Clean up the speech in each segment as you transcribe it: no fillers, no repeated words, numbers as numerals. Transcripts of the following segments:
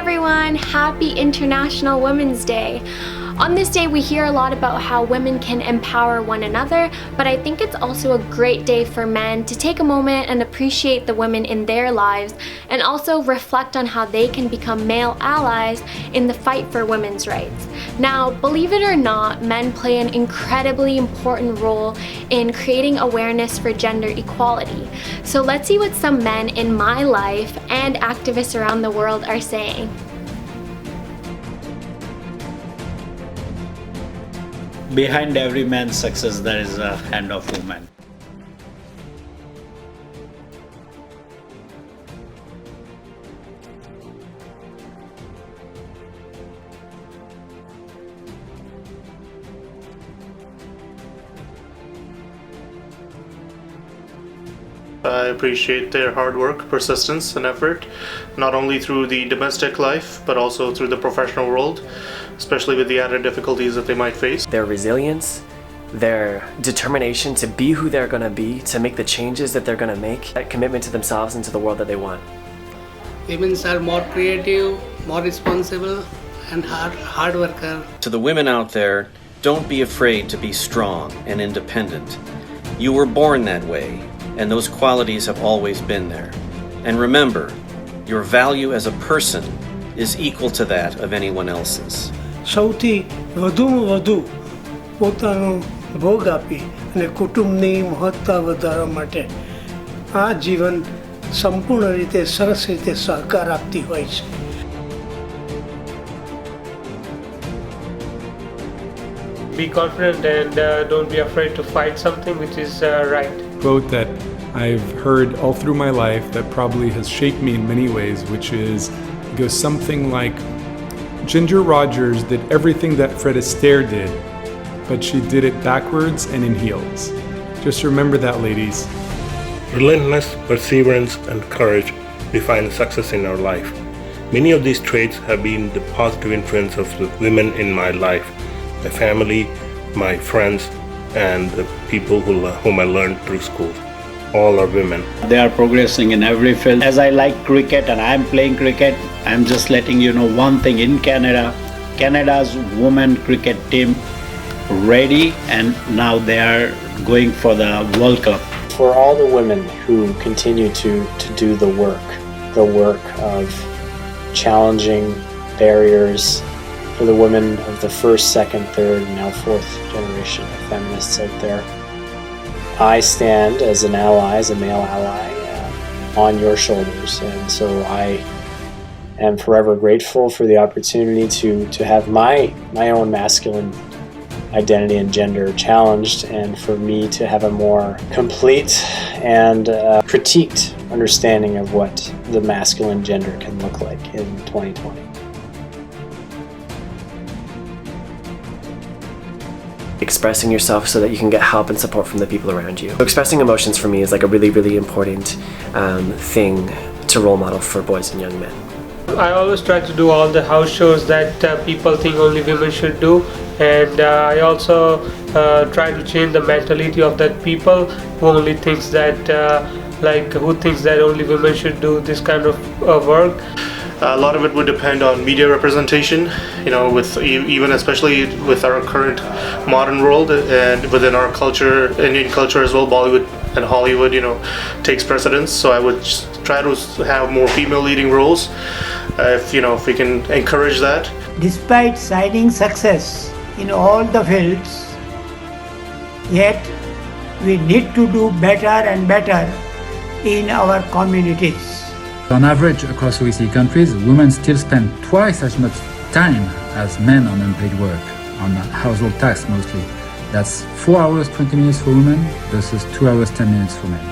everyone! Happy International Women's Day! On this day, we hear a lot about how women can empower one another, but I think it's also a great day for men to take a moment and appreciate the women in their lives and also reflect on how they can become male allies in the fight for women's rights. Now, believe it or not, men play an incredibly important role in creating awareness for gender equality. So let's see what some men in my life and activists around the world are saying. Behind every man's success, there is a hand of woman. I appreciate their hard work, persistence, and effort, not only through the domestic life, but also through the professional world, especially with the added difficulties that they might face. Their resilience, their determination to be who they're going to be, to make the changes that they're going to make, that commitment to themselves and to the world that they want. Women are more creative, more responsible, and hard worker. To the women out there, don't be afraid to be strong and independent. You were born that way, and those qualities have always been there. And remember, your value as a person is equal to that of anyone else's. સૌથી વધુમાં વધુ પોતાનો ભોગ આપી અને કુટુંબની મહત્તા વધારવા માટે આ જીવન સંપૂર્ણ રીતે સરસ રીતે સહકાર આપતી હોય છે. Be confident and don't be afraid to fight something which is right. Quote that I've heard all through my life that probably has shaped me in many ways, which is, it goes something like, Ginger Rogers did everything that Fred Astaire did, but she did it backwards and in heels. Just remember that, ladies. Relentless perseverance and courage define success in our life. Many of these traits have been the positive influence of the women in my life, my family, my friends, and the people whom I learned through school. All are women. They are progressing in every field. As I like cricket and I'm playing cricket, I'm just letting you know one thing. In Canada's women cricket team ready, and now they are going for the World Cup. For all the women who continue to do the work of challenging barriers, for the women of the first, second, third, and now fourth generation of feminists out there, I stand as an ally, as a male ally, on your shoulders, and so I am forever grateful for the opportunity to have my own masculine identity and gender challenged, and for me to have a more complete and critiqued understanding of what the masculine gender can look like in 2020. Expressing yourself so that you can get help and support from the people around you. So expressing emotions for me is like a really, really important thing to role model for boys and young men. I always try to do all the house chores that people think only women should do, and I also try to change the mentality of that people who only thinks that who thinks that only women should do this kind of work. A lot of it would depend on media representation, with even especially with our current modern world and within our culture, Indian culture as well, Bollywood and Hollywood, takes precedence. So I would just try to have more female leading roles, if we can encourage that. Despite citing success in all the fields, yet we need to do better and better in our communities. On average, across OECD countries, women still spend twice as much time as men on unpaid work, on household tasks mostly. That's 4 hours 20 minutes for women versus 2 hours 10 minutes for men.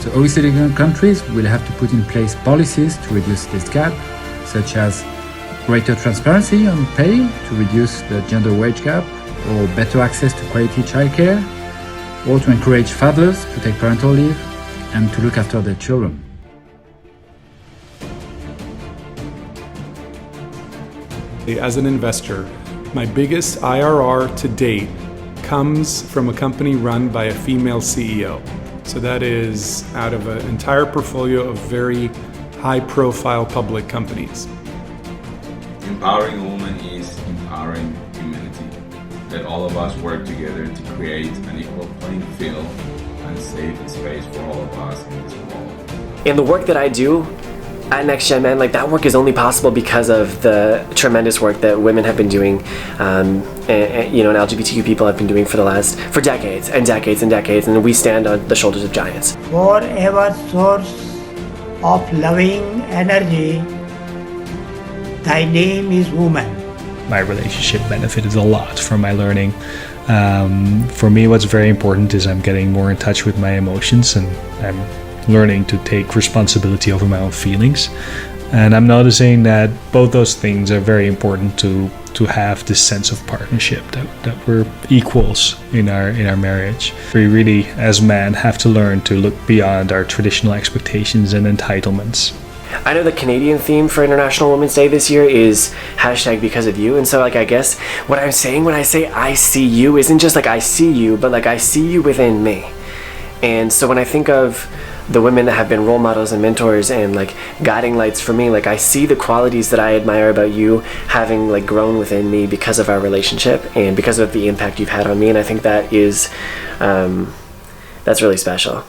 So OECD countries will have to put in place policies to reduce this gap, such as greater transparency on pay to reduce the gender wage gap, or better access to quality childcare, or to encourage fathers to take parental leave and to look after their children. As an investor, my biggest IRR to date comes from a company run by a female CEO. So that is out of an entire portfolio of very high-profile public companies. Empowering a woman is empowering humanity. Let all of us work together to create an equal playing field and safe space for all of us in this world. And the work that I do at Next Gen Men, like that work is only possible because of the tremendous work that women have been doing, and LGBTQ people have been doing for decades and decades and decades, and we stand on the shoulders of giants. Forever source of loving energy, thy name is woman. My relationship benefited a lot from my learning. For me, what's very important is I'm getting more in touch with my emotions, and I'm learning to take responsibility over my own feelings. And I'm noticing that both those things are very important to have this sense of partnership, that we're equals in our marriage. We really, as men, have to learn to look beyond our traditional expectations and entitlements. I know the Canadian theme for International Women's Day this year is #BecauseOfYou, and so like I guess what I'm saying when I say I see you isn't just like I see you, but like I see you within me. And so when I think of the women that have been role models and mentors and like guiding lights for me, like I see the qualities that I admire about you having like grown within me because of our relationship and because of the impact you've had on me, and I think that is that's really special.